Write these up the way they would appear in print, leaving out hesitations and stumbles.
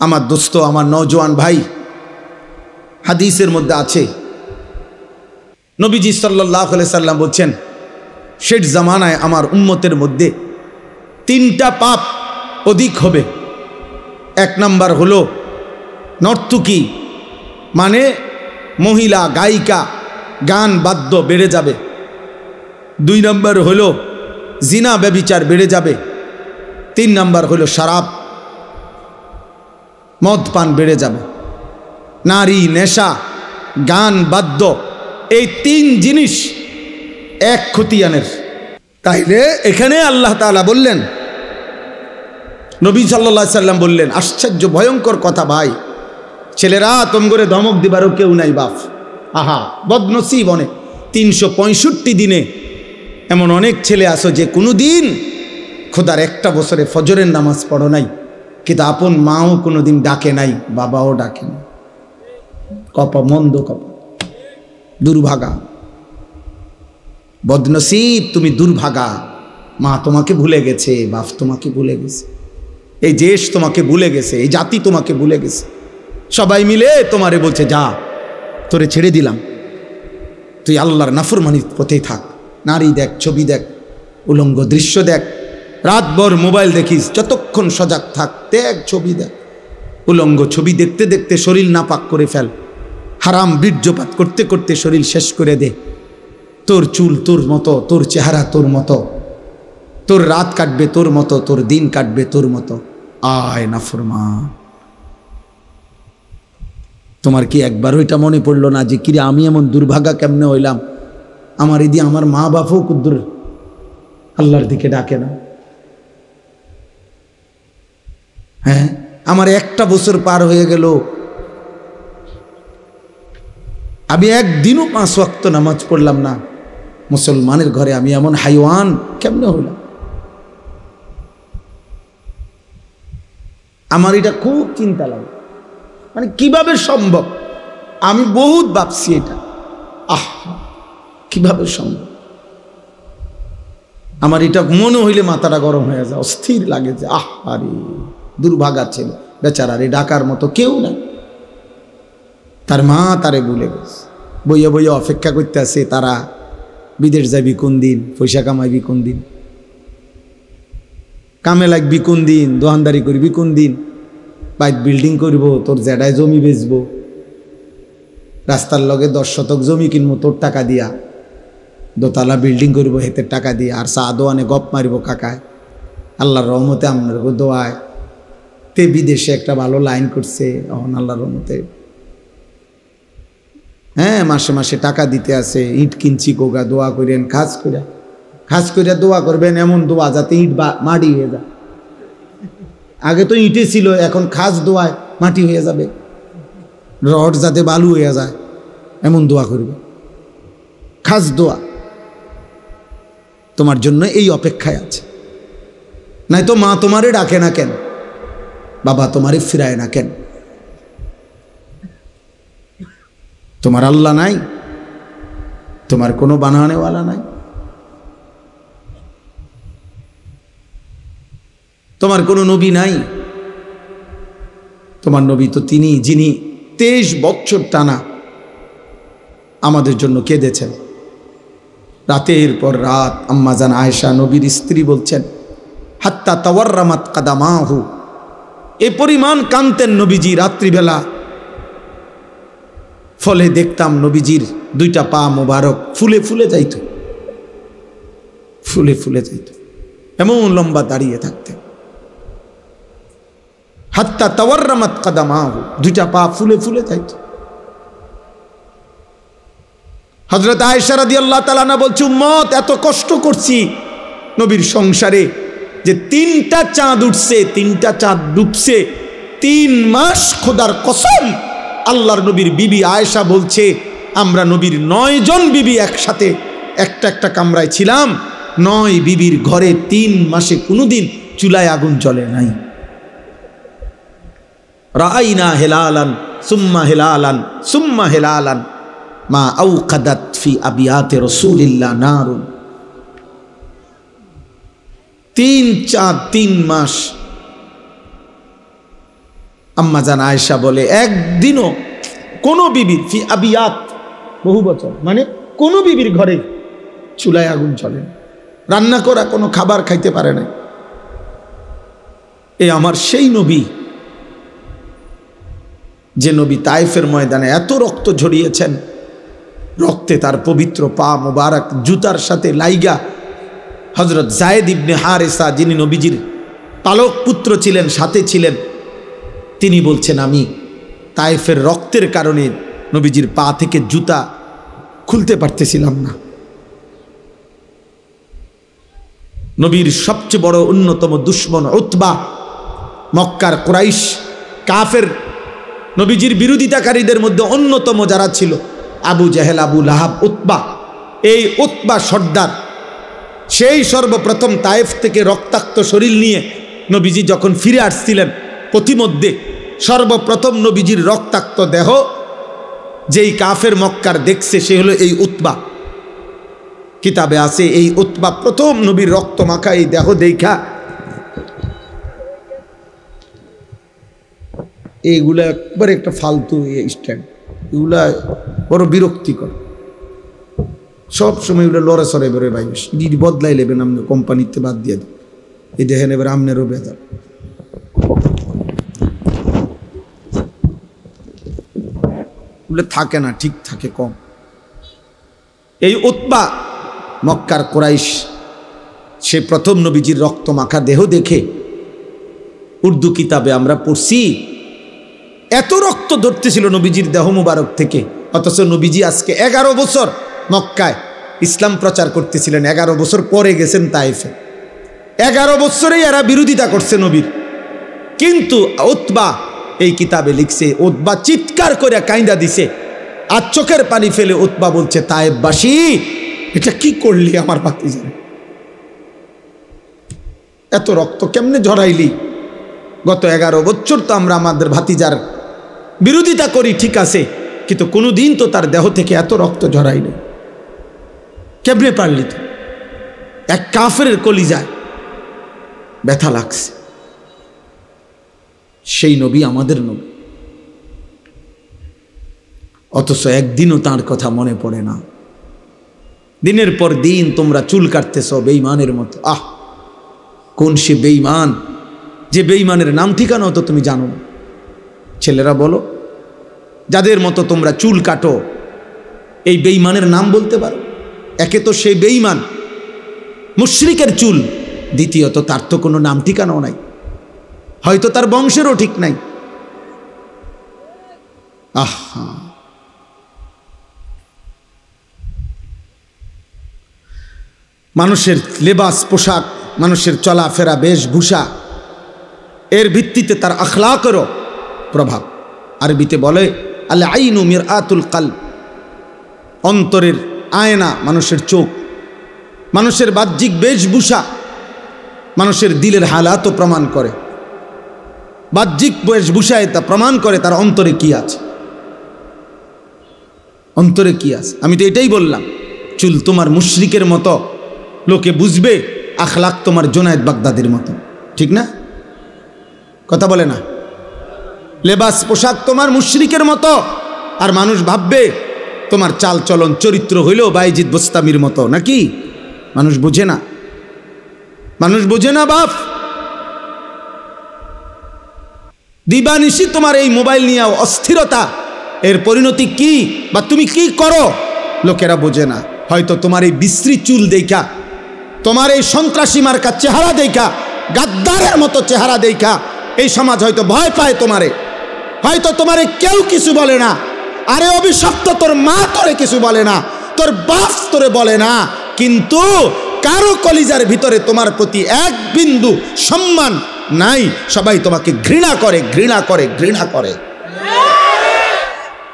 আমার দোস্ত, আমার নওজোয়ান ভাই, হাদিসের মধ্যে আছে নবীজি সাল্লাল্লাহু আলাইহি সাল্লাম বলছেন, শেষ জামানায় আমার উম্মতের মধ্যে 3টা পাপ অধিক হবে। 1 নাম্বার হলো নর্তকী, মানে মহিলা গায়িকা, গান বাদ্য বেড়ে যাবে। 2 নাম্বার হলো জিনা ব্যভিচার বেড়ে যাবে। 3 নাম্বার হলো শরাব, মদ পান বেড়ে যাবে। নারী, নেশা, গান বাদ্য, এই 3 জিনিস এক খতিয়ানের। তাইলে এখানে আল্লাহ তাআলা বললেন, নবী সাল্লাল্লাহু আলাইহি সাল্লাম বললেন, আশ্চর্য ভয়ঙ্কর কথা ভাই, ছেলেরা তোমগরে ধমক দিবারও কেউ নাই বাপ। আহা বদনসিব অনেক। 365 দিনে এমন অনেক ছেলে আসো যে কোনো দিন খোদার একটা বছরে ফজরের নামাজ পড়ো নাই, কিন্তু আপন মাও কোনো দিন ডাকে নাই, বাবাও ডাকে না। কপা মন্দ, কপা দুর্ভাগা, বদনসিব তুমি দুর্ভাগা। মা তোমাকে ভুলে গেছে, বাপ তোমাকে ভুলে গেছে, এই দেশ তোমাকে ভুলে গেছে, এই জাতি তোমাকে ভুলে গেছে। সবাই মিলে তোমারে বলছে, যা তোরে ছেড়ে দিলাম, তুই আল্লাহর নাফরমানির পথেই থাক। নারী দেখ, ছবি দেখ, উলঙ্গ দৃশ্য দেখ, রাতভর মোবাইল দেখিস, যতক্ষণ সজাগ থাক, দেখ ছবি দেখ। উলঙ্গ ছবি দেখতে দেখতে শরীর নাপাক করে ফেল, হারাম বীর্যপাত করতে করতে শরীর শেষ করে দে। তোর চুল তোর মতো, তোর চেহারা তোর মতো, তোর রাত কাটবে তোর মতো, তোর দিন কাটবে তোর মতো। আয় নাফরমান, তোমার কি একবার ওইটা মনে পড়লো না যে কিরে আমি এমন দুর্ভাগা কেমনে হইলাম? আমার এদি আমার মা বাপও কুদ্দুর আল্লাহর দিকে ডাকে না। হ্যাঁ, আমার 1টা বছর পার হয়ে গেল, আমি একদিনও 5 ওয়াক্ত নামাজ পড়লাম না। মুসলমানের ঘরে আমি এমন হাইওয়ান কেমনে হইলাম? আমার এটা খুব চিন্তা লাগে, মানে কিভাবে সম্ভব? আমি বহুত ভাবছি এটা, কিভাবে সম্ভব? আমার এটা মনে হইলে মাথাটা গরম হয়ে যায়, অস্থির লাগে যে আরে দুর্ভাগা ছেলে বেচারা, রে ডাকার মতো কেউ নাই। তার মা তারে ভুলে গেছে, বইয়া বইয়া অপেক্ষা করতে আছে, তারা বিদেশ যাবি কোন দিন, পয়সা কামাইবি কোন দিন, কামে লাগবি কোন দিন, দোকানদারি করবি কোন দিন, বাইক বিল্ডিং করব, তোর জেডায় জমি বেচবো, রাস্তার লগে 10 শতক জমি কিনবো তোর টাকা দিয়া, দোতলা বিল্ডিং করবো হেতের টাকা দিয়ে, আর চা দোয়ানে গপ মারিব কাকায়। আল্লাহর রহমতে আপনার দোয়ায় তে বিদেশে একটা ভালো লাইন করছে, এখন আল্লাহর রহমতে হ্যাঁ মাসে মাসে টাকা দিতে আছে। ইট কিনছি গোগা, দোয়া করেন, খাস করে দোয়া করবেন, এমন দোয়া যাতে ইট মাটি হয়ে যায়। আগে তো ইটে ছিল, এখন খাস দোয়ায় মাটি হয়ে যাবে, রড যাতে বালু হয়ে যায়, এমন দোয়া করবে। খাস দোয়া তোমার জন্য এই অপেক্ষায় আছে। নাই তো মা তোমারে ডাকে না কেন, বাবা তোমারে ফিরায় না কেন? তোমার আল্লাহ নাই, তোমার কোনো বানানেওয়ালা নাই, তোমার কোনো নবী নাই। তোমার নবী তো তিনি যিনি 23 বছর টানা আমাদের জন্য কেঁদেছেন। রাতের পর রাত আম্মাজান আয়েশা নবীর স্ত্রী বলছেন, হাত্তা তাওয়াররামাত কাদামাহু, এ পরিমাণ কাঁদতেন নবীজি রাত্রিবেলা। ফলে দেখতাম নবীজির 2টা পা মোবারক ফুলে ফুলে যাইত, ফুলে ফুলে যাইত, এমন লম্বা দাঁড়িয়ে থাকতেন। হাত্তা তাওয়াররামাত কাদামাহু, 2টা পা ফুলে ফুলে যাইত। হযরত আয়েশা রাদিয়াল্লাহু তাআলা আনহা বলছে, উম্মত এত কষ্ট করছি নবীর সংসারে যে 3টা চাঁদ উঠছে, 3টা চাঁদ ডুবছে, 3 মাস খোদার কসম। আল্লাহর নবীর বিবি আয়েশা বলছে, আমরা নবীর 9 জন বিবি একসাথে একটা কামরায় ছিলাম। 9 বিবির ঘরে 3 মাসে কোনোদিন চুলায় আগুন জ্বলে নাই। রাআইনা হিলালান সুম্মা হিলালান সুম্মা হিলালান মা আওকাদাত ফি আবিয়াতে রাসূলিল্লাহ নারুন। 3 চাঁদ 3 মাস আম্মা জান আয়েশা বলে একদিনও কোনো বিবির ফি আবিয়াত বহু বছর মানে কোনো বিবির ঘরে চুলায় আগুন চলে না, রান্না করা কোনো খাবার খাইতে পারে না। এ আমার সেই নবী যে নবী তায়েফের ময়দানে এত রক্ত ঝরিয়েছেন, রক্তে তার পবিত্র পা মোবারক জুতার সাথে লাইগা হযরত যায়েদ ইবনে হারেসা যিনি নবীজির পালক পুত্র ছিলেন, সাথে ছিলেন, তিনি বলছেন আমি তায়েফের রক্তের কারণে নবীজির পা থেকে জুতা খুলতে পারতেছিলাম না। নবীর সবচেয়ে বড় অন্যতম দুশমন উতবা, মক্কার কুরাইশ কাফের নবীজির বিরোধিতাকারীদের মধ্যে অন্যতম যারা ছিল আবু জেহেল, আবু লাহাব, উতবা। এই উতবা সর্দার সেই সর্বপ্রথম তায়েফ থেকে রক্তাক্ত শরীর নিয়ে নবীজি যখন ফিরে আসছিলেন, পথিমধ্যে সর্বপ্রথম নবীজির রক্তাক্ত দেহ যেই কাফের মক্কার দেখছে সে হলো এই উতবা। কিতাবে আছে এই উতবা প্রথম নবীর রক্ত মাখা এই দেহ দেখা এইগুলা একবারে একটা ফালতু স্ট্যান্ড, এগুলা বড় বিরক্তিকর। সব সময় এগুলো লড়ে সরে বেরোয় ভাই, বদলাই নেবেন আপনি, কোম্পানিতে বাদ দিয়ে দেন। এই দেখেন এবার আমনেরও বেজার। থাকে না, ঠিক থাকে কম। এই উতবা মক্কার কুরাইশ সে প্রথম নবীজির রক্ত মাখা দেহ দেখে, উর্দু কিতাবে আমরা পড়ছি এত রক্ত ধরতেছিল নবীজির দেহ মুবারক থেকে, অথচ নবীজি আজকে 11 বছর মক্কায় ইসলাম প্রচার করতেছিলেন, 11 বছর পরে গেছেন তায়েফে। 11 বছরেই এরা বিরোধিতা করছে নবীর। কিন্তু উতবা এই কিতাবে লিখছে, উতবা চিৎকার করে কাইন্দা দিছে, আর চোখের পানি ফেলে উতবা বলছে, তায়েফবাসী এটা কি করলি আমার ভাতিজা, এত রক্ত কেমনে ঝরাইলি? গত 11 বছর তো আমরা আমাদের ভাতিজার বিরোধিতা করি, ঠিক আছে, কিন্তু কোনোদিন তো তার দেহ থেকে এত রক্ত ঝরাইনি, কেমনে পারলি? তো এক কাফের কলিজায় ব্যথা লাগছে। সেই নবী আমাদের নবী, অথচ একদিনও তার কথা মনে পড়ে না। দিনের পর দিন তোমরা চুল কাটতেছ বেঈমানের মতো। কোন সে বেঈমান যে বেঈমানের নাম ঠিকানাও তো তুমি জানো না? ছেলেরা বলো, যাদের মতো তোমরা চুল কাটো, এই বেঈমানের নাম বলতে পারো? একে তো সেই বেঈমান মুশরিকের চুল, দ্বিতীয়ত তার তো কোনো নাম ঠিকানাও নাই, হয়তো তার বংশেরও ঠিক নাই। আহা, মানুষের লেবাস পোশাক, মানুষের চলাফেরা বেশভূষা, এর ভিত্তিতে তার আখলাকেরও প্রভাব। আরবিতে বলে আল আইনু মিরআতুল কলব, অন্তরের আয়না মানুষের চোখ। মানুষের বাহ্যিক বেশভূষা মানুষের দিলের হালাতও প্রমাণ করে। বাহ্যিক বেশভূষায় তা প্রমাণ করে তার অন্তরে কি আছে, অন্তরে কি আছে। আমি তো এটাই বললাম, চুল তোমার মুশরিকের মতো লোকে বুঝবে, আখলাক তোমার জুনায়েদ বাগদাদির মতো, ঠিক না? কথা বলে না? লেবাস পোশাক তোমার মুশরিকের মতো, আর মানুষ ভাববে তোমার চাল চলন চরিত্র হইলেও বাইজিদ বোস্তামির মতো, নাকি? মানুষ বুঝে না, মানুষ বুঝে না বাপ। দিবানিশি তোমার এই মোবাইল নিয়ে অস্থিরতা, এর পরিণতি কি বা তুমি কি করো লোকেরা বোঝে না। হয়তো তোমার এই বিশ্রী চুল দেখা, তোমার এই সন্ত্রাসী মার্কা চেহারা দেখা, গাদ্দারের মতো চেহারা দেখা এই সমাজ হয়তো ভয় পায় তোমারে, হয়তো তোমারে কেউ কিছু বলে না। আরে অভিশপ্ত, তোর মা তোরে কিছু বলে না, তোর বাপ তোরে বলে না, কিন্তু কারো কলিজার ভিতরে তোমার প্রতি এক বিন্দু সম্মান নাই। সবাই তোমাকে ঘৃণা করে, ঘৃণা করে, ঘৃণা করে।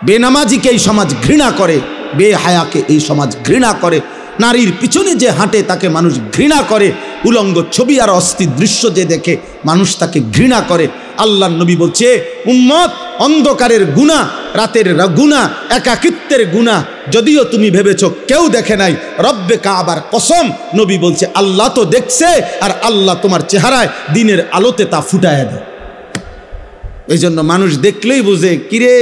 বেনামাজিকে এই সমাজ ঘৃণা করে, বেহায়াকে এই সমাজ ঘৃণা করে, নারীর পিছনে যে হাঁটে তাকে মানুষ ঘৃণা করে, উলঙ্গ ছবি আর অস্থির দৃশ্য যে দেখে মানুষ তাকে ঘৃণা করে। আল্লাহর নবী বলছে, উম্মত অন্ধকারের গুনাহ, রাতের গুনাহ, একাকিত্বের গুনাহ যদিও তুমি ভেবেছো কেউ দেখে নাই, রব্বে কাবার কসম, নবী বলছে আল্লাহ তো দেখছে, আর আল্লাহ তোমার চেহারায় দিনের আলোতে তা ফুটায় দেয়। এই জন্য মানুষ দেখলেই বুঝে, কিরে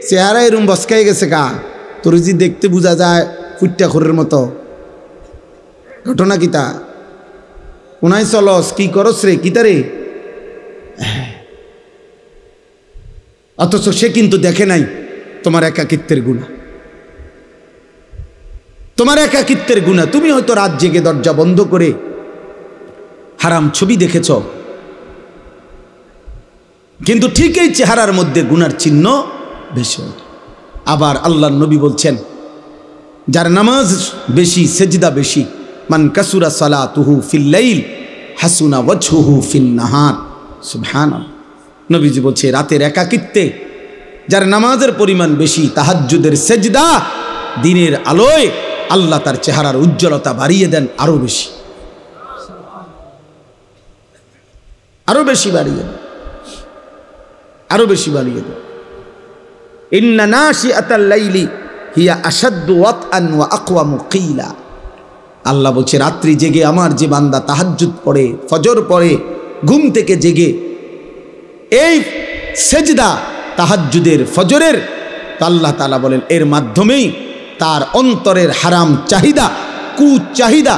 চেহারা এরম বসকাই গেছে কা, তোর যে দেখতে বোঝা যায় ফুটটা খোরের মতো। ঘটনা কিতা, কোনায় চলস, কি করস রে, কিতা রে? অথচ সে কিন্তু দেখে নাই তোমার একাকিত্বের গুণা, তোমার একাকিত্বের গুণা। তুমি হয়তো রাত জেগে দরজা বন্ধ করে হারাম ছবি দেখেছ, কিন্তু ঠিক এই চেহারার মধ্যে গুনার চিহ্ন বেশি। আবার আল্লাহর নবী বলছেন, যার নামাজ বেশি, সেজদা বেশি, মান কাসুরা সালাতুহু ফিল লাইল হাসুনা ওয়াজহুহু ফিন নাহার। সুবহানাল্লাহ। নবীজি বলছে, রাতের একাকিত্বে যার নামাজের পরিমাণ বেশি, তাহাজ্জুদের সেজদা, দিনের আলোয় আল্লাহ তার চেহারার উজ্জ্বলতা বাড়িয়ে দেন আরো বেশি, আরো বেশি বাড়িয়ে দেন, আরো বেশি বাড়িয়ে দেন। ইন্না নাশিআতাল লাইলি হিয়া আশাদ্দু ওয়াতআন ওয়া আকওয়ামু কিলা। আল্লাহ বলছে, রাত্রি জেগে আমার যে বান্দা তাহাজ্জুদ পড়ে, ফজর পড়ে, ঘুম থেকে জেগে এই সেজদা তাহাজ্জুদের, ফজরের, তো আল্লাহ তাআলা বলেন এর মাধ্যমেই তার অন্তরের হারাম চাহিদা, কুচাহিদা,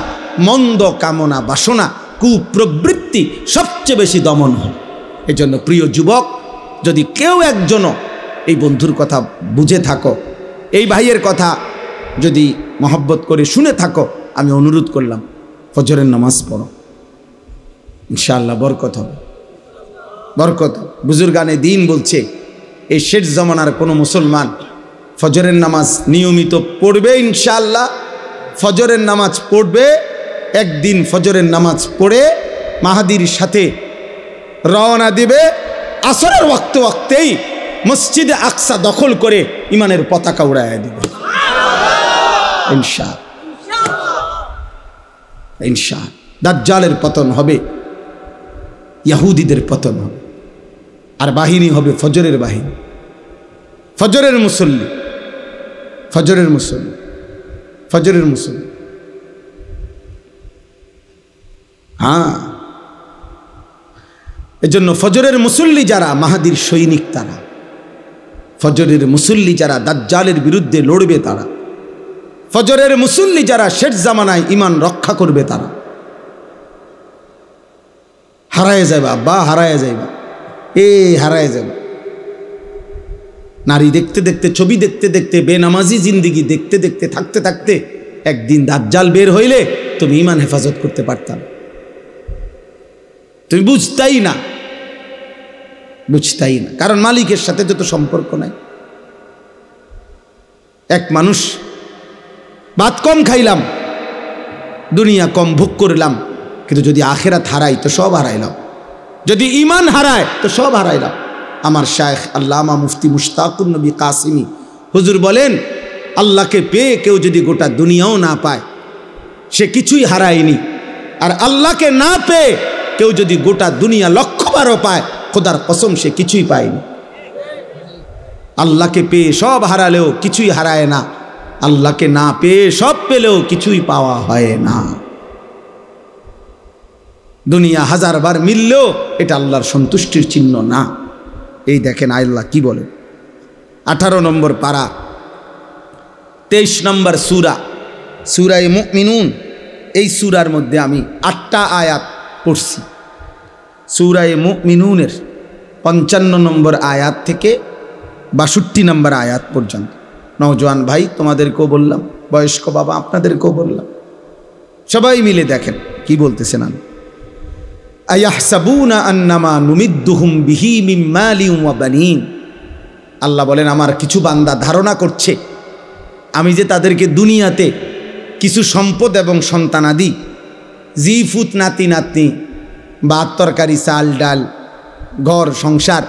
মন্দ কামনা বাসনা, কুপ্রবৃত্তি সবচেয়ে বেশি দমন হয়। এজন্য প্রিয় যুবক, যদি কেউ একজনও এই বন্ধুর কথা বুঝে থাকো, এই ভাইয়ের কথা যদি মহব্বত করে শুনে থাকো, আমি অনুরোধ করলাম ফজরের নামাজ পড়ো, ইনশাআল্লাহ বরকত হবে, বরকত। বুজুর্গানে দিন বলছে, এই শেষ জমানার কোনো মুসলমান ফজরের নামাজ নিয়মিত পড়বে, ইনশাআল্লাহ ফজরের নামাজ পড়বে, একদিন ফজরের নামাজ পড়ে মাহাদির সাথে রওনা দিবে, আসরের ওয়াক্তেই মসজিদে আকসা দখল করে ইমানের পতাকা উড়াইয়া দিবে, ইনশাআল্লাহ, ইনশাআল্লাহ। দাজ্জালের পতন হবে, ইহুদিদের পতন হবে, আর বাহিনী হবে ফজরের বাহিনী, ফজরের মুসল্লি, ফজরের মুসল্লি, ফজরের মুসল্লি। হ্যাঁ, এজন্য ফজরের মুসল্লি যারা মাহাদির সৈনিক, তারা ফজরের মুসল্লি যারা দাজ্জালের বিরুদ্ধে লড়বে, তারা ফজরের মুসল্লি যারা শেষ জামানায় ইমান রক্ষা করবে, তারা হারায় যাইবা, বা হারায় যাইবা, হারায় যাবে। নারী দেখতে দেখতে, ছবি দেখতে দেখতে, বেনামাজি জিন্দিগি দেখতে দেখতে, থাকতে থাকতে একদিন দাজ্জাল বের হইলে তুমি ইমান হেফাজত করতে পারতাম, তুমি বুঝতাই না, বুঝতাই না, কারণ মালিকের সাথে যত সম্পর্ক নাই। এক মানুষ, ভাত কম খাইলাম, দুনিয়া কম ভোগ করলাম, কিন্তু যদি আখিরাত হারাই তো সব হারাইলাম, যদি ইমান হারায় তো সব হারাইলাম। আমার শায়েখ আল্লামা মুফতি মুশতাকুন নবী কাসিমি হুজুর বলেন, আল্লাহকে পেয়ে কেউ যদি গোটা দুনিয়াও না পায়, সে কিছুই হারায়নি। আর আল্লাহকে না পেয়ে কেউ যদি গোটা দুনিয়া লক্ষবারও পায়, খোদার কসম সে কিছুই পায়নি। আল্লাহকে পেয়ে সব হারালেও কিছুই হারায় না, আল্লাহকে না পেয়ে সব পেলেও কিছুই পাওয়া হয় না। দুনিয়া হাজারবার মিললেও এটা আল্লাহর সন্তুষ্টির চিহ্ন না। এই দেখেন আল্লাহ কি বলে, 18 নম্বর পারা, 23 নম্বর সূরা, সূরায়ে মুমিনুন। এই সূরার মধ্যে আমি 8টা আয়াত পড়ছি। সূরায়ে মুমিনুনের 55 নম্বর আয়াত থেকে 62 নম্বর আয়াত পর্যন্ত। নওজোয়ান ভাই তোমাদেরকেও বললাম, বয়স্ক বাবা আপনাদেরকেও বললাম, সবাই মিলে দেখেন কি বলতেছেন। আমি আয়াহসাবুনা আন্নামা নুমিদ্দুহুম বিহি মিন মালিন ওয়া বানিন। আল্লাহ বলেন, আমার কিছু বান্দা ধারণা করছে আমি যে তাদেরকে দুনিয়াতে কিছু সম্পদ এবং সন্তানাদি, জিফুত, নাতি নাতনি, বা তরকারি, চাল ডাল, ঘর সংসার,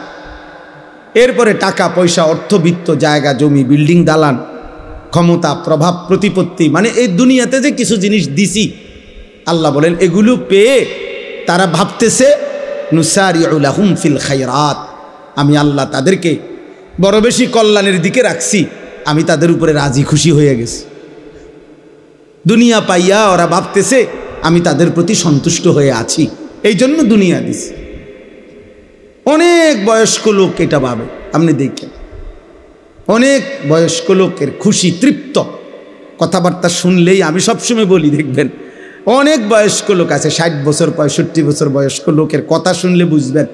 এরপরে টাকা পয়সা, অর্থবিত্ত, জায়গা জমি, বিল্ডিং দালান, ক্ষমতা, প্রভাব, প্রতিপত্তি, মানে এই দুনিয়াতে যে কিছু জিনিস দিছি, আল্লাহ বলেন এগুলো পেয়ে তারা ভাবতেছে নুসারিউ লাহুম ফিল খায়রাত, আমি আল্লাহ তাদেরকে বড় বেশি কল্যাণের দিকে রাখছি, আমি তাদের উপরে রাজি খুশি হয়ে গেছি। দুনিয়া পাইয়া ওরা ভাবতেছে আমি তাদের প্রতি সন্তুষ্ট হয়ে আছি, এই জন্য দুনিয়া দিছি। অনেক বয়স্ক লোক এটা ভাবে, আপনি দেখেন অনেক বয়স্ক লোকের খুশি তৃপ্ত কথাবার্তা শুনলেই, আমি সবসময় বলি দেখবেন অনেক বয়স্ক লোক আছে 60 বছর 65 বছর বয়স্ক লোকের কথা শুনলে বুঝবেন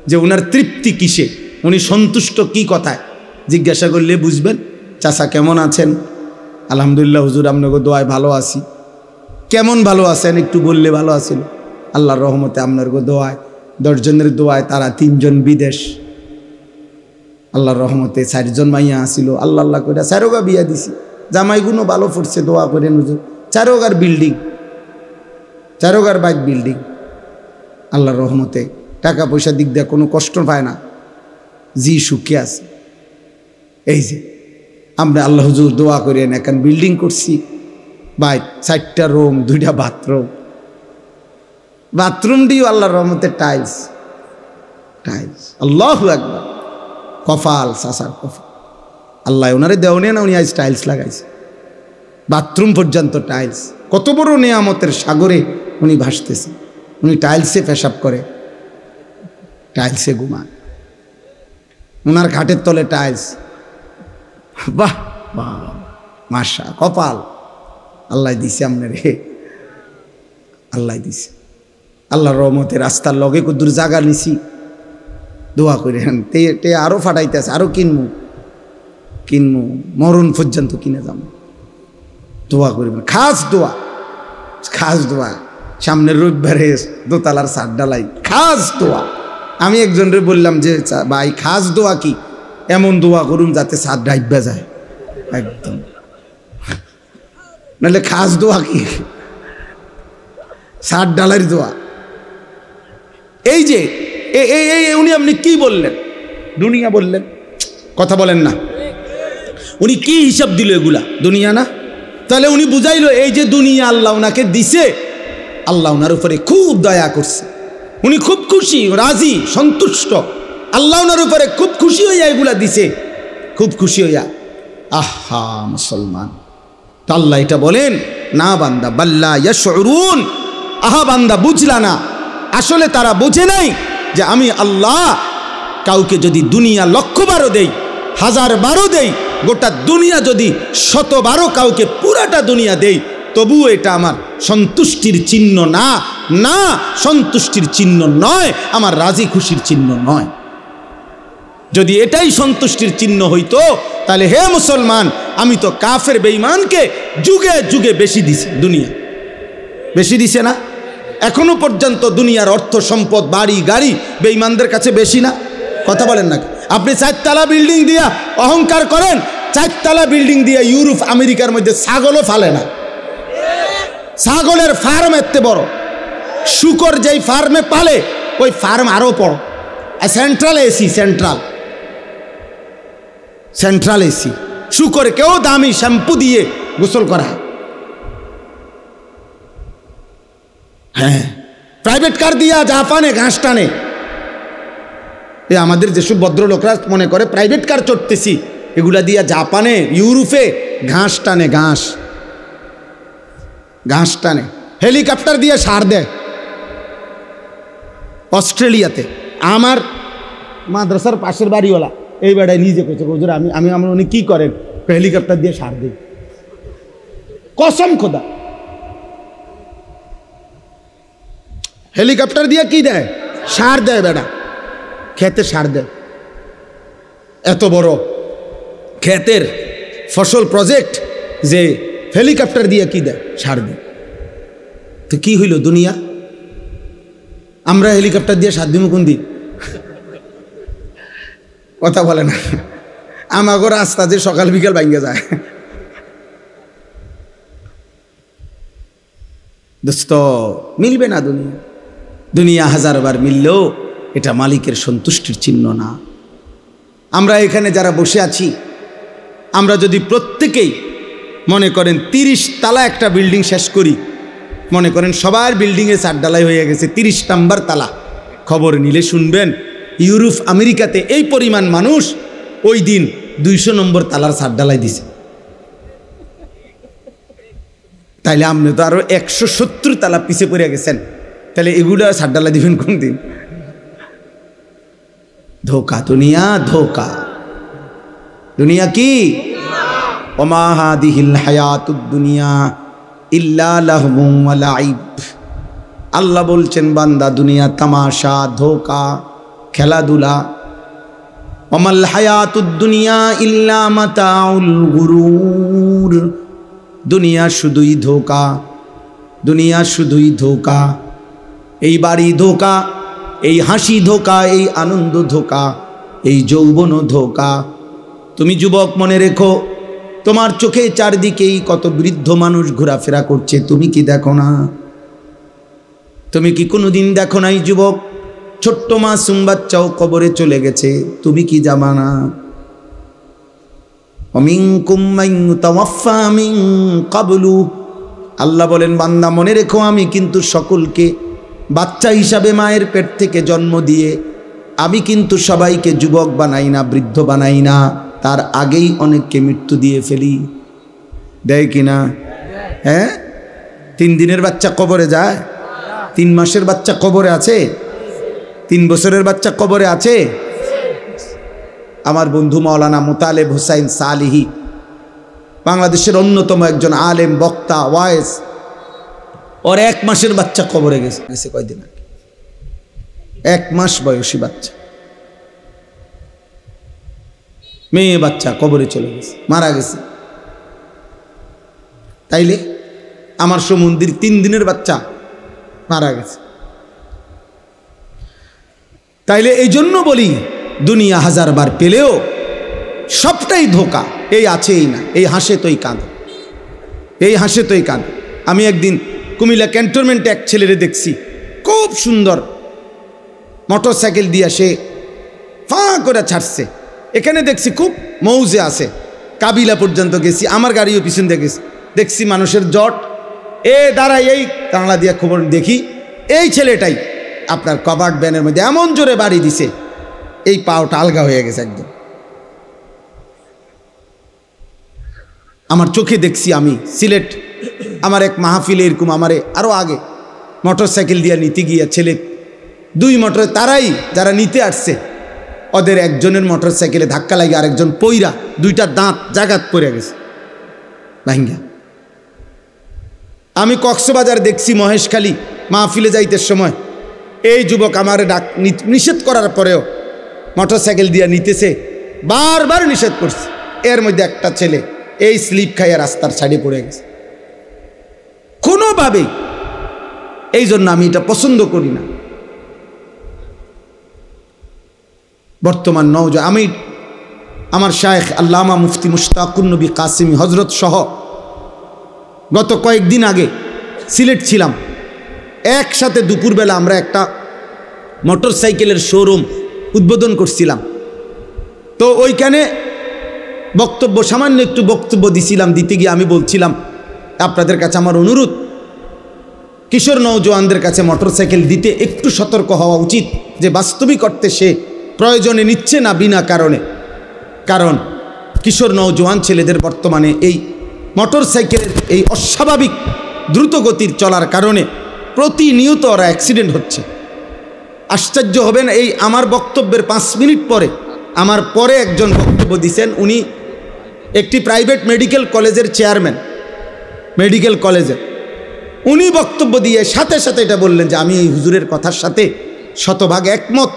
যে ওনার তৃপ্তি কিসে, উনি সন্তুষ্ট কি কথায়। জিজ্ঞাসা করলে বুঝবেন, চাচা কেমন আছেন? আলহামদুলিল্লাহ হুজুর আপনাকে দোয়ায় ভালো আছি। কেমন ভালো আছেন একটু বললে ভালো আছেন। আল্লাহর রহমতে আপনার দোয়ায় 10 জনের দোয়ায় তারা 3 জন বিদেশ, আল্লাহর রহমতে 4 জন মাইয়া আসিল, আল্লাহ আল্লাহ করে 4গা বিয়া দিছি, জামাইগুলো ভালো পড়ছে, দোয়া করেন হুজুর। 4গার বিল্ডিং, 4গার বাইক বিল্ডিং, আল্লাহর রহমতে টাকা পয়সা দিক দিয়ে কোনো কষ্ট পায় না, জি সুখে আছে। এই যে আমরা আল্লাহ হুজুর দোয়া করেন, এখন বিল্ডিং করছি, বাইক 4টা রুম 2টা বাথরুম, বাথরুমটিও আল্লাহর রহমতে টাইলস টাইলস। আল্লাহু আকবার, কপাল সাসার কপাল, আল্লাহ ওনারে দেওয়া না, উনি আজ টাইলস লাগাইছে, বাথরুম পর্যন্ত টাইলস। কত বড় নেয়ামতের সাগরে উনি ভাসতেছে। উনি টাইলসে পেশাব করে, টাইলসে ঘুমান, ওনার খাটের তলে টাইলস। বাহ বাহ মাশা, কপাল আল্লাহ দিছে আপনার, হে আল্লাহ দিছে। আল্লাহর রহমতে রাস্তার লগে কদ্দুর জায়গা নিছি, দোয়া করেন তে আরো ফাটাইতেছে, আরো কিনবো মরণ পর্যন্ত কিনে যাবো, দোয়া করবেন। খাস দোয়া সামনের রবিবারে দোতলার ছাদ ঢালাই, খাস দোয়া। আমি একজনরে বললাম যে ভাই খাস দোয়া কি? এমন দোয়া করুন যাতে ছাদ ডাইবা যায় একদম, নাহলে খাস দোয়া কি? ছাদ ঢালাইয়ের দোয়া। এই যে উনি আপনি কি বললেন? দুনিয়া বললেন, কথা বলেন না। উনি কি হিসাব দিল? এগুলা দুনিয়া না? তাহলে উনি বুঝাইলো এই যে দুনিয়া আল্লাহ ওনাকে দিছে, আল্লাহ ওনার উপরে খুব দয়া করছে, উনি খুব খুশি, রাজি, সন্তুষ্ট। আল্লাহ ওনার উপরে খুব খুশি হইয়া এগুলা দিছে, খুব খুশি হইয়া। আহা মুসলমান, তা আল্লাহ এটা বলেন না বান্দা, বাল্লা ইয়াশউরুন, আহা বান্দা বুঝলা না, আসলে তারা বোঝে নাই যে আমি আল্লাহ কাউকে যদি দুনিয়া 1,000,000 দেই, 1000 দেই, গোটা দুনিয়া যদি 100 কাউকে পুরাটা দুনিয়া দেই, তবুও এটা আমার সন্তুষ্টির চিহ্ন না, না সন্তুষ্টির চিহ্ন নয়, আমার রাজি খুশির চিহ্ন নয়। যদি এটাই সন্তুষ্টির চিহ্ন হইতো তাহলে হে মুসলমান, আমি তো কাফের বেঈমানকে যুগে যুগে বেশি দিছি, দুনিয়া বেশি দিছে না? এখনো পর্যন্ত দুনিয়ার অর্থ সম্পদ বাড়ি গাড়ি বেঈমানদের কাছে বেশি না? কথা বলেন না? আপনি 4 তলা বিল্ডিং দিয়া অহংকার করেন, 4 তলা বিল্ডিং দিয়া ইউরোপ আমেরিকার মধ্যে ছাগলও ফালে না। ছাগলের ফার্ম এত বড়, শুকর যেই ফার্মে পালে ওই ফার্ম আরো বড়, সেন্ট্রাল এসি, সেন্ট্রাল এসি। শুকরকেও দামি শ্যাম্পু দিয়ে গোসল করা, হ্যাঁ প্রাইভেট কার দিয়া জাপানে ঘাস টানে। আমাদের যেসব ভদ্রলোকরা মনে করে প্রাইভেট কার চড়তেছি, এগুলা দিয়া জাপানে ইউরোপে ঘাস টানে, ঘাস টানে, হেলিকপ্টার দিয়ে সার দেয়। অস্ট্রেলিয়াতে আমার মাদ্রাসার পাশের বাড়িওয়ালা এই বেড়ায় নিজে কইছে, হুজুর আমি আমরা উনি কি করেন? হেলিকপ্টার দিয়ে সার দেয়, কসম খোদা। হেলিকপ্টার দিয়ে কি দেয়? সার দেয় বেড়া, খেতে সার দেয়। এত বড় ক্ষেতের ফসল প্রজেক্ট যে হেলিকপ্টার দিয়ে কি দেয়? সার দেয়। তো কি হইল দুনিয়া? আমরা হেলিকপ্টার দিয়ে সার দিব কোন দিন? কথা বলে না। আমাগো রাস্তা যে সকাল বিকাল ভাঙ্গে যায়। দোস্ত মিলবে না দুনিয়া, দুনিয়া 1000 বার মিললেও এটা মালিকের সন্তুষ্টির চিহ্ন না। আমরা এখানে যারা বসে আছি, আমরা যদি প্রত্যেকেই মনে করেন 30 তালা একটা বিল্ডিং শেষ করি, মনে করেন সবার বিল্ডিংয়ে 4 ঢালাই হয়ে গেছে, 30 নাম্বার তালা, খবর নিলে শুনবেন ইউরোপ আমেরিকাতে এই পরিমাণ মানুষ ওই দিন 200 নম্বর তালার 4 ঢালাই দিছে। তাইলে আপনি তো আরো 170 তালা পিছিয়ে পড়ে গেছেন, তাহলে এগুলো 4 ঢালাই দিবেন কোন দিন? ধোকা, দুনিয়া ধোকা। দুনিয়া কি? ওমা হাদিহিল হায়াতুদ দুনিয়া ইল্লা লাহবুম ওয়া লাইব। আল্লাহ বলছেন বান্দা দুনিয়া তামাশা, ধোকা, খেলাধুলা। ওমাল হায়াতুদ দুনিয়া ইল্লা মাতাউল গুরুর। দুনিয়া শুধুই ধোকা, দুনিয়া শুধুই ধোকা। এই বাড়ি ধোকা, এই হাসি ধোকা, এই আনন্দ ধোকা, এই যৌবন ধোকা। তুমি যুবক মনে রেখো, তোমার চোখে চারদিকেই কত বৃদ্ধ মানুষ ঘোরাফেরা করছে, তুমি কি দেখো না? তুমি কি কোনোদিন দেখো নাই যুবক, ছোট্ট মাসুম বাচ্চাও কবরে চলে গেছে, তুমি কি জানো না? ওমিনকুম মান ইউতাওয়াফা মিন ক্বাবলু। আল্লাহ বলেন বান্দা মনে রেখো, আমি কিন্তু সকলকে বাচ্চা হিসাবে মায়ের পেট থেকে জন্ম দিয়ে আমি কিন্তু সবাইকে যুবক বানাই না, বৃদ্ধ বানাই না, তার আগেই অনেককে মৃত্যু দিয়ে ফেলি। দেয় কি না? হ্যাঁ, 3 দিনের বাচ্চা কবরে যায়, 3 মাসের বাচ্চা কবরে আছে, 3 বছরের বাচ্চা কবরে আছে। আমার বন্ধু মাওলানা মোতালেব হোসাইন সালিহি, বাংলাদেশের অন্যতম একজন আলেম, বক্তা, ওয়াইজ, ওর 1 মাসের বাচ্চা কবরে গেছে কয়দিন আগে। 1 মাস বয়সী বাচ্চা, মেয়ে বাচ্চা কবরে চলে গেছে, মারা গেছে। তাইলে আমার সমুদ্রের 3 দিনের বাচ্চা মারা গেছে। তাইলে এই জন্য বলি দুনিয়া 1000 বার পেলেও সবটাই ধোকা। এই আছে এই না, এই হাসে তোই কাঁদে, এই হাসে তোই কাঁদে। আমি একদিন কুমিল্লা ক্যান্টনমেন্টে এক ছেলেরে দেখছি, খুব সুন্দর মোটর সাইকেল দিয়ে সে ফাঁ করে ছাড়ছে। এখানে দেখছি খুব মৌজে আছে, কাবিলা পর্যন্ত গেছি, আমার গাড়িও পিছন দিয়ে গেছি, দেখছি মানুষের জট। দাঁড়াই, এই কাংলা দিয়া খবর দেখি, এই ছেলেটাই আপনার কভার্ড ভ্যানের মধ্যে এমন জোরে বাড়ি দিছে, এই পাওটা আলগা হয়ে গেছে একদম। আমার চোখে দেখছি। আমি সিলেট আমার এক মাহফিলে এরকম আমারে আরও আগে মোটর সাইকেল দিয়ে নিতে গিয়া ছেলে 2 মোটর, তারাই যারা নিতে আসছে, ওদের একজনের মোটর সাইকেলে ধাক্কা লাগে আরেকজন পইরা 2টা দাঁত জাগাত পড়ে গেছে ভাঙ্গা। আমি কক্সবাজার দেখছি মহেশখালী মাহফিলে যাইতে সময় এই যুবক আমার নিষেধ করার পরেও মোটর সাইকেল দিয়ে নিতেছে, বারবার নিষেধ করছে। এর মধ্যে একটা ছেলে এই স্লিপ খাইয়া রাস্তার সাইডে পড়ে গেছে কোনোভাবেই। এই জন্য আমি এটা পছন্দ করি না। বর্তমান নওজোয়ান, আমি আমার শায়েখ আল্লামা মুফতি মুশতাকুন নবী কাসিমি হজরত সহ গত কয়েকদিন আগে সিলেট ছিলাম। একসাথে দুপুরবেলা আমরা একটা মোটর সাইকেলের শোরুম উদ্বোধন করছিলাম। তো ওইখানে বক্তব্য, সামান্য একটু বক্তব্য দিছিলাম। দিতে গিয়ে আমি বলছিলাম, আপনাদের কাছে আমার অনুরোধ, কিশোর নওজোয়ানদের কাছে মোটর সাইকেল দিতে একটু সতর্ক হওয়া উচিত, যে বাস্তবিক অর্থে সে প্রয়োজনে নিচ্ছে না বিনা কারণে। কারণ কিশোর নওজোয়ান ছেলেদের বর্তমানে এই মোটর সাইকেলের এই অস্বাভাবিক দ্রুত গতির চলার কারণে প্রতিনিয়ত ওরা অ্যাক্সিডেন্ট হচ্ছে। আশ্চর্য হবেন, এই আমার বক্তব্যের 5 মিনিট পরে আমার পরে একজন বক্তব্য দিয়েছেন, উনি একটি প্রাইভেট মেডিকেল কলেজের চেয়ারম্যান, মেডিকেল কলেজের। উনি বক্তব্য দিয়ে সাথে সাথে এটা বললেন যে আমি এই হুজুরের কথার সাথে শতভাগ একমত।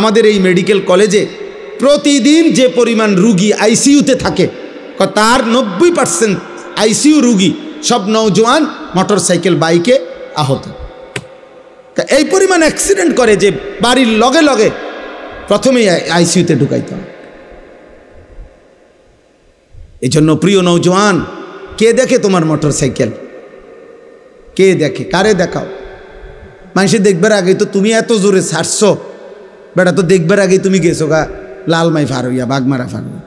আমাদের এই মেডিকেল কলেজে প্রতিদিন যে পরিমাণ রুগী আইসিইউতে থাকে, তার 90% আইসিইউ রুগী সব নওজোয়ান মোটর সাইকেল বাইকে আহত। এই পরিমাণ অ্যাক্সিডেন্ট করে যে বাড়ির লগে লগে প্রথমেই আইসিইউতে ঢুকাইতে হয়। এই জন্য প্রিয় নওজোয়ান, কে দেখে তোমার মোটর সাইকেল? কে দেখে? কারে দেখাও? মানুষে দেখবার আগে তো তুমি এত জোরে ছাড়ছো, বেটা তো দেখবার আগে তুমি গেছো গা লালমাই ফার হইয়া, বাগমারা ফার হইয়া।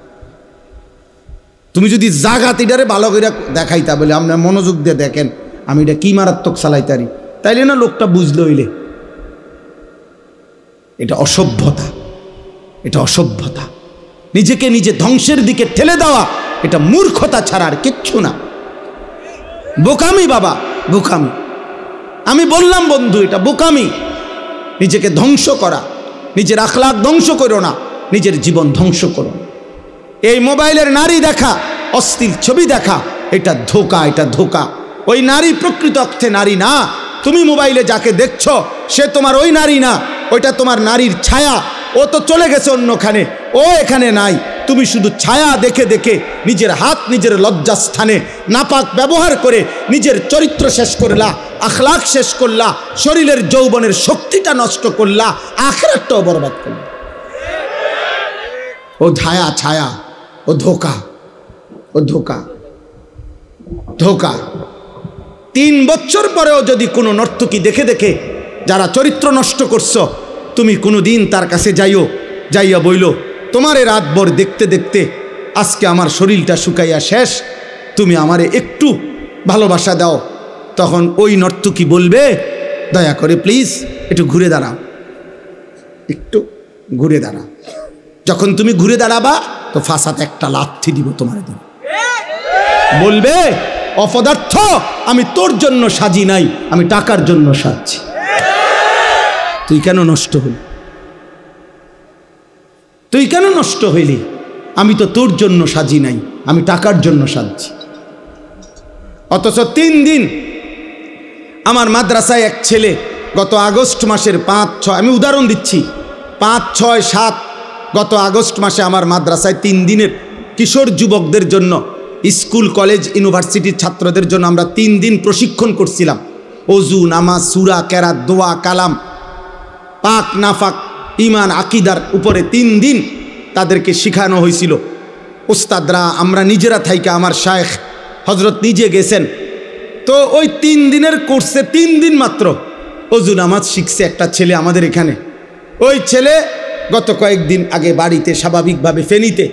তুমি যদি জাগাতিটারে ভালো করে দেখাইতা, বলে আপনার মনোযোগ দিয়ে দেখেন আমি এটা কি মারাত্মক চালাইতারি, তাইলে না লোকটা বুঝলো হইলে। এটা অসভ্যতা, এটা অসভ্যতা। নিজেকে নিজে ধ্বংসের দিকে ঠেলে দেওয়া, এটা মূর্খতা ছাড়া আর কিচ্ছু না। বোকামি বাবা, বোকামি। আমি বললাম বন্ধু, এটা বোকামি। নিজেকে ধ্বংস করা, নিজের আখলাক ধ্বংস করো না, নিজের জীবন ধ্বংস করো না। এই মোবাইলের নারী দেখা, অশ্লীল ছবি দেখা, এটা ধোঁকা, এটা ধোঁকা। ওই নারী প্রকৃত অর্থে নারী না। তুমি মোবাইলে যাকে দেখছো সে তোমার ওই নারী না, ওইটা তোমার নারীর ছায়া। ও তো চলে গেছে অন্যখানে, ও এখানে নাই। তুমি শুধু ছায়া দেখে দেখে নিজের হাত নিজের লজ্জাস্থানে নাপাক ব্যবহার করে নিজের চরিত্র শেষ করলা, আখলাক শেষ করলা, শরীরের যৌবনের শক্তিটা নষ্ট করলা, আখিরাতটাও বরবাদ করলা। ও ছায়া, ছায়া, ও ধোঁকা, ও ধোঁকা, ধোঁকা। 3 বছর পরেও যদি কোনো নর্তকী দেখে দেখে যারা চরিত্র নষ্ট করছো, তুমি কোনো দিন তার কাছে যাইয়া বইল, তোমারে রাতভর দেখতে দেখতে আজকে আমার শরীরটা শুকাইয়া শেষ, তুমি আমারে একটু ভালোবাসা দাও। তখন ওই নর্তকী বলবে, দয়া করে প্লিজ একটু ঘুরে দাঁড়াও, একটু ঘুরে দাঁড়াও। যখন তুমি ঘুরে দাঁড়াবা তো ফাঁসাতে একটা লাথি দিব তোমার দিন। বলবে, অপদার্থ, আমি তোর জন্য সাজি নাই, আমি টাকার জন্য সাজছি। তুই কেন নষ্ট হলি? তুই কেন নষ্ট হইলি? আমি তো তোর জন্য সাজি নাই, আমি টাকার জন্য সাজছি। অথচ 3 দিন আমার মাদ্রাসায় এক ছেলে গত আগস্ট মাসের 5-6, আমি উদাহরণ দিচ্ছি, 5, 6, 7 গত আগস্ট মাসে আমার মাদ্রাসায় 3 দিনের কিশোর যুবকদের জন্য, স্কুল কলেজ ইউনিভার্সিটির ছাত্রদের জন্য আমরা 3 দিন প্রশিক্ষণ করছিলাম। অজু, নামাজ, সূরা, কেরাত, দোয়া, কালাম, পাক নাফাক, ইমান, আকিদার উপরে 3 দিন তাদেরকে শেখানো হয়েছিল। ওস্তাদরা, আমরা নিজেরা থাইকা, আমার শায়েখ হজরত নিজে গেছেন। তো ওই 3 দিনের কোর্সে 3 দিন মাত্র অজু নামাজ শিখছে একটা ছেলে আমাদের এখানে। ওই ছেলে গত কয়েকদিন আগে বাড়িতে স্বাভাবিকভাবে ফেনীতে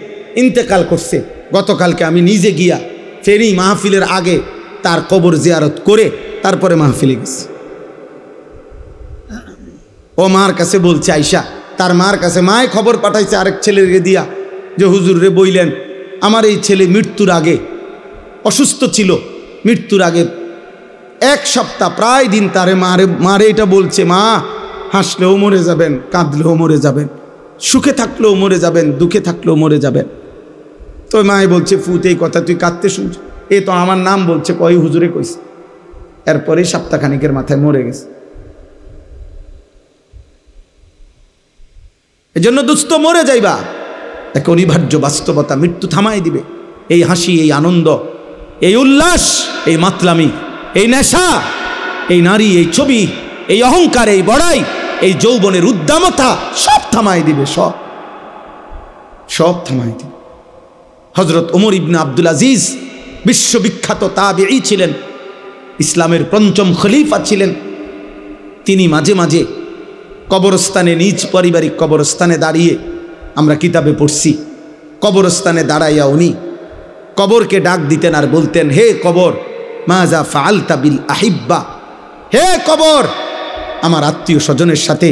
ইন্তেকাল করছে। গতকালকে আমি নিজে গিয়া ফেনী মাহফিলের আগে তার কবর জিয়ারত করে তারপরে মাহফিলে গেছি। ও মার কাছে বলছে, আইসা তার মার কাছে, মায় খবর পাঠাইছে আরেক ছেলেকে দিয়া যে হুজুর রে বইলেন আমার এই ছেলে মৃত্যুর আগে অসুস্থ ছিল, মৃত্যুর আগে 1 সপ্তাহ প্রায় দিন তারে মারে এটা বলছে, মা হাসলেও মরে যাবেন, কাঁদলেও মরে যাবেন, সুখে থাকলেও মরে যাবেন, দুঃখে থাকলেও মরে যাবেন। তো মায়ে বলছে, ফুত এই কথা তুই কাঁদতে শুনছ? এ তো আমার নাম বলছে, কই হুজুরে কইছে। এরপরে সপ্তাহখানিকের মাথায় মরে গেছে। এজন্য দুস্থ মরে যাইবা, এক অনিবার্য বাস্তবতা, মৃত্যু থামাই দিবে। এই হাসি, এই আনন্দ, এই উল্লাস, এই মাতলামি, এই নেশা, এই নারী, এই ছবি, এই অহংকার, এই বড়াই, এই যৌবনের উদ্দামতা সব থামাই দিবে, সব থামাই দিবে। হযরত ওমর ইবনে আব্দুল আজিজ বিশ্ববিখ্যাত তাবেঈ ছিলেন, ইসলামের 5ম খলিফা ছিলেন। তিনি মাঝে মাঝে কবরস্থানে, নিজ পারিবারিক কবরস্থানে দাঁড়িয়ে, আমরা কিতাবে পড়ছি, কবরস্থানে দাঁড়াইয়া উনি কবরকে ডাক দিতেন আর বলতেন, হে কবর, মাজা ফাআলতা বিল আহিব্বা, হে কবর, আমার আত্মীয় স্বজনের সাথে,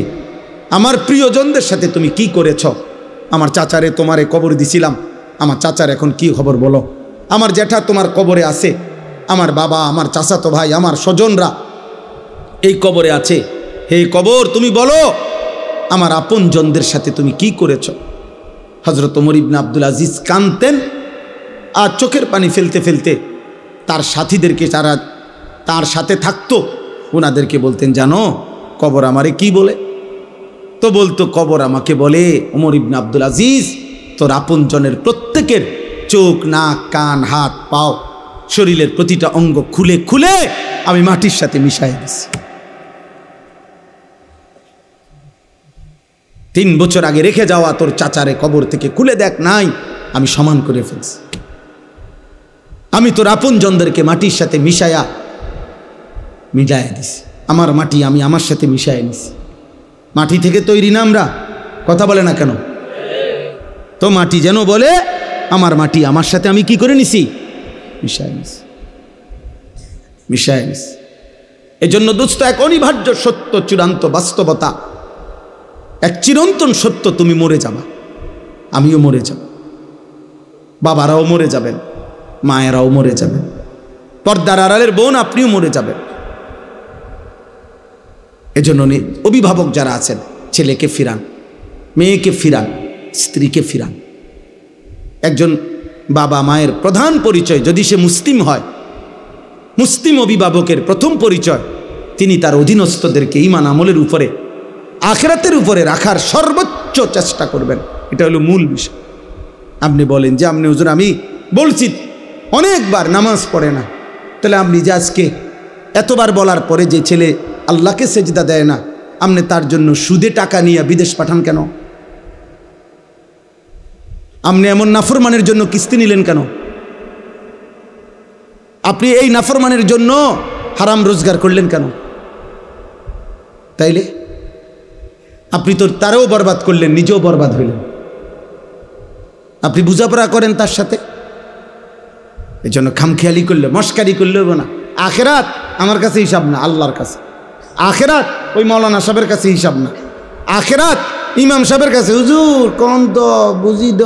আমার প্রিয়জনদের সাথে তুমি কি করেছ? আমার চাচারে তোমারে কবর দিছিলাম, আমার চাচার এখন কি খবর বলো? আমার জ্যাঠা তোমার কবরে আছে, আমার বাবা, আমার চাচাতো ভাই, আমার স্বজনরা এই কবরে আছে। হে কবর, তুমি বলো আমার আপনজনদের সাথে তুমি কি করেছ? হযরত ওমর ইবনে আব্দুল আজিজ কাঁদতেন আর চোখের পানি ফেলতে ফেলতে তার সাথীদেরকে, যারা তার সাথে থাকতো, ওনাদেরকে বলতেন, জানো কবর আমারে কি বলে? তো বলতো, কবর আমাকে বলে, ওমর ইবনে আব্দুল আজিজ, তোর আপনজনের প্রত্যেকের চোখ, নাক, কান, হাত, পাও, শরীরের প্রতিটা অঙ্গ খুলে খুলে আমি মাটির সাথে মিশাই দিছি। 3 বছর আগে রেখে যাওয়া তোর চাচারে কবর থেকে খুলে দেখ, নাই, আমি সমান করে ফেলছি। আমি তোর আপনজনদেরকে মাটির সাথে মিশাইয়া দিছি। আমার মাটি আমি আমার সাথে মিশাই নিছি। মাটি থেকে তৈরি না আমরা, কথা বলে না কেন? তো মাটি যেন বলে, আমার মাটি আমার সাথে আমি কি করে নিছি? মিশাই নিছি, মিশাই নিছি। এজন্য দোস্ত, এক অনিবার্য সত্য, চূড়ান্ত বাস্তবতা, এক চিরন্তন সত্য, তুমি মরে যাবা, আমিও মরে যাব, বাবারাও মরে যাবেন, মায়েরাও মরে যাবেন, পর্দার আড়ালের বোন আপনিও মরে যাবেন। এজন্য অভিভাবক যারা আছেন, ছেলেকে ফিরান, মেয়েকে ফিরান, স্ত্রীকে ফিরান। একজন বাবা মায়ের প্রধান পরিচয় যদি সে মুসলিম হয়, মুসলিম অভিভাবকের প্রথম পরিচয় তিনি তার অধীনস্থদেরকে ঈমান আমলের উপরে, আখিরাতের উপরে রাখার সর্বোচ্চ চেষ্টা করবেন। এটা হলো মূল বিষয়। আপনি বলেন যে আপনি হুজুর আমি বলছি অনেকবার নামাজ পড়ে না, তাহলে আপনি যে আজকে এতবার বলার পরে যে ছেলে আল্লাহকে সেজদা দেয় না, আপনি তার জন্য সুদে টাকা নিয়ে বিদেশ পাঠান কেন? আপনি এমন নাফরমানের জন্য কিস্তি নিলেন কেন? আপনি এই নাফরমানের জন্য হারাম রোজগার করলেন কেন? তাইলে আপনি তো তারও বরবাদ করলেন, নিজেও বরবাদ হইলেন। আপনি বুঝাপড়া করেন তার সাথে, এই জন্য খামখেয়ালি করলে, মস্কারি করলে হবে না। আখেরাত আমার কাছে হিসাব না, আল্লাহর কাছে। আখেরাত ওই মৌলানা সাহেবের কাছে হিসাব না, আখেরাত ইমাম সাহেবের কাছে। হুজুর কন তো বুঝি দ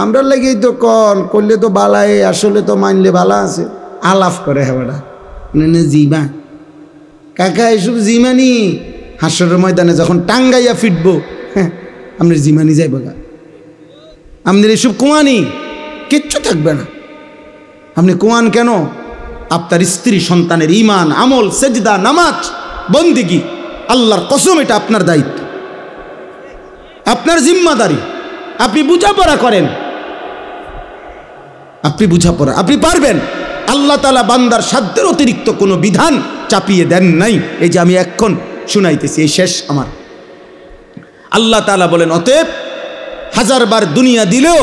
আমরা লেগেই তো কন করলে তো বালাই, আসলে তো মানলে ভালো আছে। আলাপ করে হেবাটা জিমা কাকা, এসব জিমানি হাসরের ময়দানে যখন টাঙ্গাইয়া ফিটবো, হ্যাঁ আপনার জিমানি যাইব গা, আপনার এসব কুয়ানি কিচ্ছু থাকবে না। আপনি কুয়ান কেন? আপনার স্ত্রী সন্তানের ঈমান, আমল, সেজদা, নামাজ, বন্দেগী, আল্লাহর কসম এটা আপনার দায়িত্ব, আপনার জিম্মাদারি। আপনি বুঝাপড়া করেন, আপনি বুঝাপড়া আপনি পারবেন। আল্লাহ তাআলা বান্দার সাধ্যের অতিরিক্ত কোনো বিধান চাপিয়ে দেন নাই। এই যে আমি এখন শুনাইতেছি, এই শেষ আমার। আল্লাহ তাআলা বলেন, অতএব হাজারবার দুনিয়া দিলেও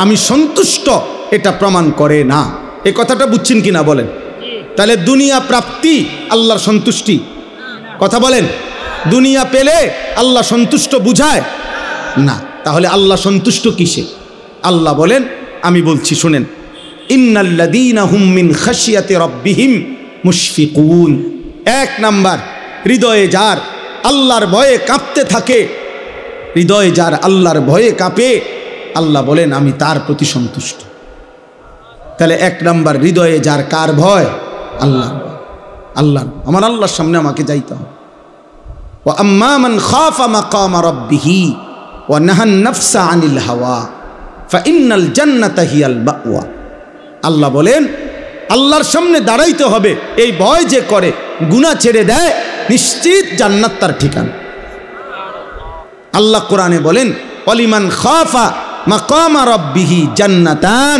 আমি সন্তুষ্ট, এটা প্রমাণ করে না। এই কথাটা বুঝছেন কিনা বলেন? তাহলে দুনিয়া প্রাপ্তি আল্লাহর সন্তুষ্টি? কথা বলেন। দুনিয়া পেলে আল্লাহ সন্তুষ্ট বুঝায় না। তাহলে আল্লাহ সন্তুষ্ট কিসে? আল্লাহ বলেন, আমি বলছি শুনেন, ইন্নাল্লাযীনা হুম মিন খাশিয়াতি রাব্বিহিম মুশফিকুন। এক নাম্বার, হৃদয়ে যার আল্লাহর ভয়ে কাঁপতে থাকে, হৃদয়ে যার আল্লাহর ভয়ে কাঁপে, আল্লাহ বলেন আমি তার প্রতি সন্তুষ্ট। তাহলে এক নাম্বার, হৃদয়ে যার কার ভয়? আল্লাহর ভয়। আল্লাহ, আমার আল্লাহর সামনে আমাকে যাইতে হবে। ওয়া আম্মা মান খাফা মাকামা রাব্বিহি ওয়া নাহান নাফসা আনিল হাওয়া ফাইন্নাল জান্নাতা হিয়াল মাওয়া। আল্লাহ বলেন আল্লাহর সামনে দাঁড়াইতে হবে। এই ভয় যে করে, গুনাহ ছেড়ে দেয়, নিশ্চিত জান্নাত তার ঠিকানা। আল্লাহ কোরআনে বলেন, ওয়ালিমান খাফা মাকামা রাব্বিহি জান্নাতান,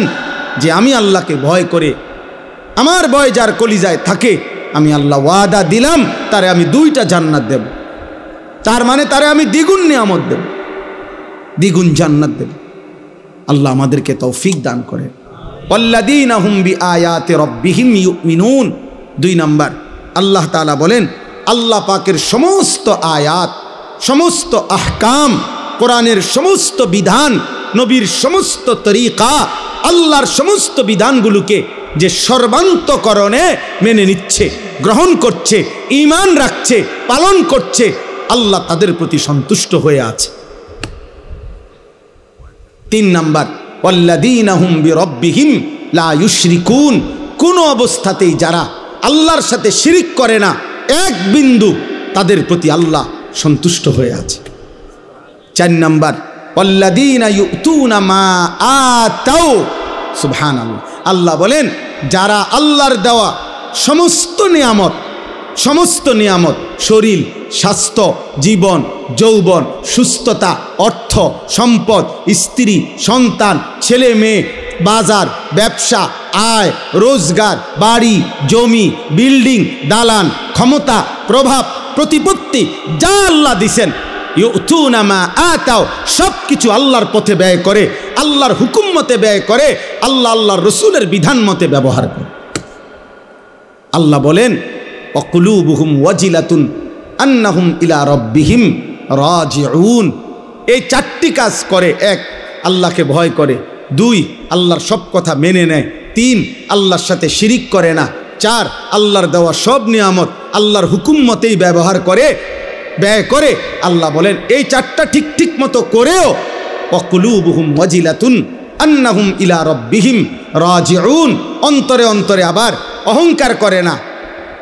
যে আমি আল্লাহকে ভয় করে, আমার ভয় যার কলিজায় থাকে, আমি আল্লাহ ওয়াদা দিলাম তারে আমি 2টা জান্নাত দেব। তার মানে তারে আমি দ্বিগুণ নিয়ামত দেব, দ্বিগুণ জান্নাত দেব। আল্লাহ আমাদেরকে তৌফিক দান করে। ওয়াল্লাযীনা হুম বিআয়াতি রাব্বিহিম ইউমিনুন। 2 নাম্বার, আল্লাহ তাআলা বলেন আল্লাহ পাকের সমস্ত আয়াত, সমস্ত আহকাম, কোরআনের সমস্ত বিধান, নবীর সমস্ত তরিকা, আল্লাহর সমস্ত বিধানগুলোকে যে সর্বান্তকরণে মেনে নিচ্ছে, গ্রহণ করছে, ঈমান রাখছে, পালন করছে, আল্লাহ তাদের প্রতি সন্তুষ্ট হয়ে আছে। 3 নাম্বার, ওয়াল্লাযীনা হুম বিরাব্বিহিম লা ইউশরিকুন। কোনো অবস্থাতেই যারা আল্লাহর সাথে শিরিক করে না, এক বিন্দু, তাদের প্রতি আল্লাহ সন্তুষ্ট হয়ে আছে। 4 নাম্বার, ওয়াল্লাযীনা ইউতুনা মা আতাউ। সুবহানাল্লাহ। আল্লাহ বলেন যারা আল্লাহর দেওয়া সমস্ত নিয়ামত, সমস্ত নিয়ামত, শরীর, স্বাস্থ্য, জীবন, যৌবন, সুস্থতা, অর্থ, সম্পদ, স্ত্রী, সন্তান, ছেলে মেয়ে, বাজার, ব্যবসা, আয়, রোজগার, বাড়ি, জমি, বিল্ডিং, দালান, ক্ষমতা, প্রভাব, প্রতিপত্তি, যা আল্লাহ দিছেন, ইউতুনা মা আতাও, সব কিছু আল্লাহর পথে ব্যয় করে, আল্লাহর হুকুম মতে ব্যয় করে, আল্লাহ আল্লাহর রসুলের বিধান মতে ব্যবহার করে। আল্লাহ বলেন ওয়াকুলুবুহুম ওয়াজিলাতুন আন্নাহুম ইলা রাব্বিহিম রাজিউন। এই 4টি কাজ করে। 1, আল্লাহকে ভয় করে। 2, আল্লাহর সব কথা মেনে নেয়। 3, আল্লাহর সাথে শিরিক করে না। 4, আল্লাহর দেওয়া সব নিয়ামত আল্লাহর হুকুম মতেই ব্যবহার করে, ব্যয় করে। আল্লাহ বলেন এই 4টা ঠিক ঠিক মতো করেও ওয়াকুলুবুহুম ওয়াজিলাতুন আন্নাহুম ইলা রাব্বিহিম রাজিউন, অন্তরে অন্তরে আবার অহংকার করে না,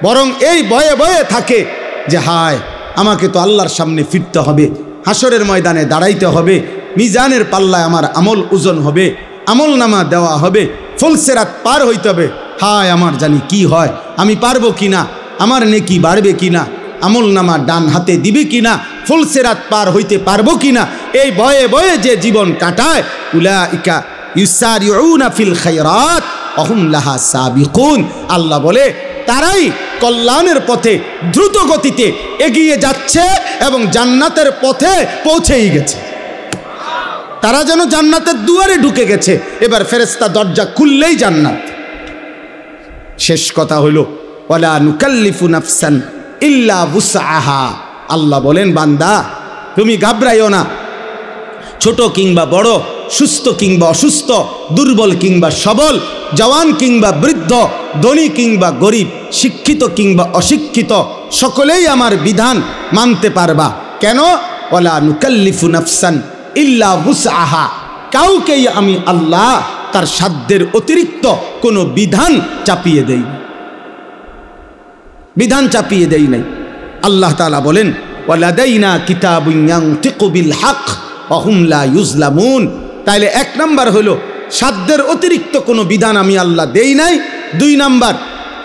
বরং এই ভয়ে ভয়ে থাকে যে হায় আমাকে তো আল্লাহর সামনে ফিরতে হবে, হাসরের ময়দানে দাঁড়াইতে হবে, মিজানের পাল্লায় আমার আমল ওজন হবে, আমল নামা দেওয়া হবে, ফুলসেরাত পার হইতে হবে। হায় আমার জানি কি হয়, আমি পারবো কিনা, আমার নেকি বাড়বে কিনা, আমল নামা ডান হাতে দিবে কিনা, ফুলসেরাত পার হইতে পারবো কিনা, এই ভয়ে ভয়ে যে জীবন কাটায়, উলাইকা ইউসারিউনা ফিল খায়রাত ওয়া হুম লাহা সাবিকুন। আল্লাহ বলে তারাই কল্যাণের পথে দ্রুত গতিতে এগিয়ে যাচ্ছে এবং জান্নাতের পথে পৌঁছেই গেছে। তারা যেন জান্নাতের দুয়ারে ঢুকে গেছে, এবার ফেরেশতা দরজা খুললেই জান্নাত। শেষ কথা হলো ওয়ালা নুকাল্লিফু নাফসান ইল্লা বুসআহা। আল্লাহ বলেন বান্দা তুমি ঘাবড়াইও না, ছোট কিংবা বড়, সুস্থ কিংবা অসুস্থ, দুর্বল কিংবা সবল, জওয়ান কিংবা বৃদ্ধ, ধনী কিংবা গরিব, শিক্ষিত কিংবা অশিক্ষিত, সকলেই আমার বিধান মানতে পারবা। কেন? ওয়ালা নুকাল্লিফু নাফসান ইল্লা বুসআহা। কাউকেই আমি আল্লাহ তার সাধ্যের অতিরিক্ত কোনো বিধান চাপিয়ে দেই, বিধান চাপিয়ে দেই নাই। আল্লাহ তাআলা বলেন ওয়ালাদাইনা কিতাবুন ইয়ানতিকু বিল হক ওয়া হুম লা ইউজলামুন। তাইলে এক নাম্বার হলো সাধ্যের অতিরিক্ত কোনো বিধান আমি আল্লাহ দেই নাই। দুই নাম্বার,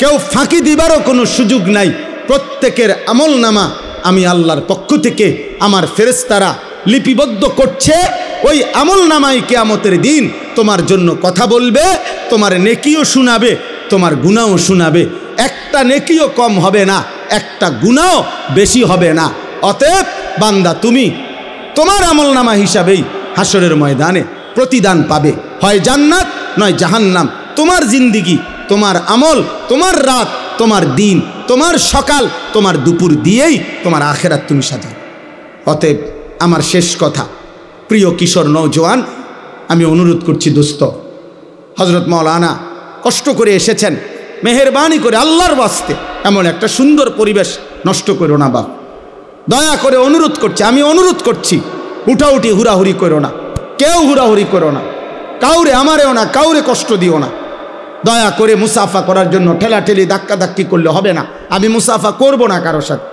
কেউ ফাঁকি দিবারও কোনো সুযোগ নাই। প্রত্যেকের আমল নামা আমি আল্লাহর পক্ষ থেকে আমার ফেরেশতারা লিপিবদ্ধ করছে। ওই আমল নামাই কিয়ামতের দিন তোমার জন্য কথা বলবে, তোমার নেকিও শোনাবে, তোমার গুনাহও শোনাবে। একটা নেকিও কম হবে না, একটা গুনাহও বেশি হবে না। অতএব বান্দা তুমি তোমার আমল নামা হিসাবেই হাসরের ময়দানে প্রতিদান পাবে, হয় জান্নাত নয় জাহান্নাম। তোমার জিন্দিগি, তোমার আমল, তোমার রাত, তোমার দিন, তোমার সকাল, তোমার দুপুর দিয়েই তোমার আখেরাত তুমি সাজাও। অতএব আমার শেষ কথা, প্রিয় কিশোর নওজোয়ান, আমি অনুরোধ করছি দোস্ত, হযরত মাওলানা কষ্ট করে এসেছেন, মেহেরবানি করে আল্লাহর ওয়াস্তে এমন একটা সুন্দর পরিবেশ নষ্ট করো না বাপ, দয়া করে অনুরোধ করছি, আমি অনুরোধ করছি, উঠাউঠি হুড়াহুড়ি করো না, কেউ হুড়াহুড়ি করো না, কাউরে আমারেও না, কাউরে কষ্ট দিও না। দয়া করে মুসাফা করার জন্য ঠেলাঠেলি ধাক্কাধাক্কি করলে হবে না। আমি মুসাফা করব না কারোর সাথে,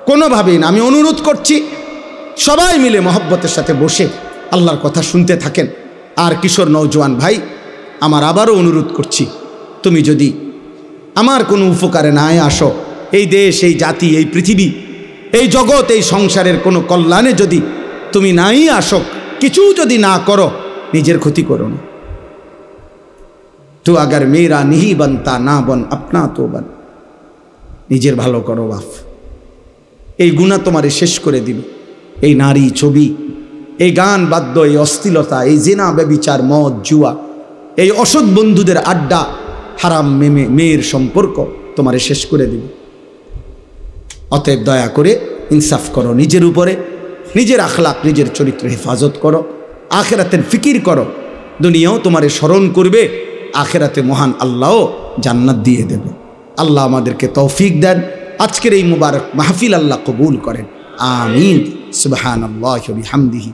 কোনোভাবেই না। আমি অনুরোধ করছি সবাই মিলে মহব্বতের সাথে বসে আল্লাহর কথা শুনতে থাকেন। আর কিশোর নওজোয়ান ভাই, আমার আবারও অনুরোধ করছি, তুমি যদি আমার কোনো উপকারে না আসো, এই দেশ, এই জাতি, এই পৃথিবী, এই জগৎ, এই সংসারের কোনো কল্যাণে যদি তুমি নাই আসো, কিছু যদি না করো, নিজের ক্ষতি করো না। তো আগার মেরা নিহি বনতা না বন আপনা তো বন, নিজের ভালো করো বাপ। এই গুনাহ তোমারে শেষ করে দিবে। এই নারী, ছবি, এই গান, বাদ্য, এই অশ্লীলতা, এই জিনা, ব্যভিচার, মদ, জুয়া, এই অসৎ বন্ধুদের আড্ডা, হারাম মেয়ের সম্পর্ক তোমারে শেষ করে দিবে। অতএব দয়া করে ইনসাফ করো নিজের উপরে, নিজের আখলাক, নিজের চরিত্র হেফাজত করো, আখেরাতের ফিকির করো। দুনিয়াও তোমারে স্মরণ করবে, আখেরাতে মহান আল্লাহও জান্নাত দিয়ে দেবে। আল্লাহ আমাদেরকে তৌফিক দেন। আজকের এই মুবারক মাহফিল আল্লাহ কবুল করেন, আমিন। সুবহানাল্লাহি ওয়া বিহামদিহি।